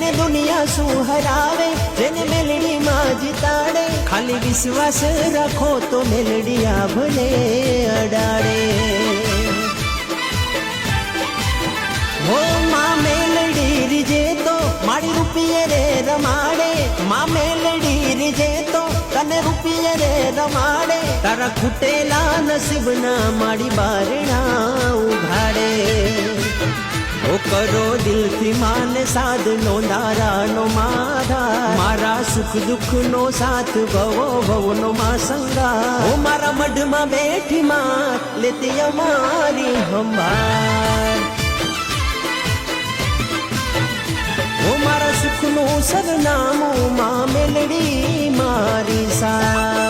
એને દુનિયા શું હરાવે, જેને મેલડી માં જીતાડે, ખાલી વિશ્વાસ રાખો તો મેલડી આ ભલે અડાડે. હો માં મેલડી રીજે તો મારી રૂપિયે રે રમાડે, માં મેલડી રીજે તો તને રૂપિયે રે રમાડે, તારા ખૂટેલા નસીબના મારી બારણા ઉઘાડે. ઓ કરો દિલથી માને સાધનો નારાનો માધા, મારા સુખ દુઃખનો સાથ ભવો ભવનો માં સંગા. ઓ મારા મઢમાં બેઠી માં લેતી અમારી સંભાળ, ઓ મારા સુખનું સરનામું માં મેલડી મારી સા.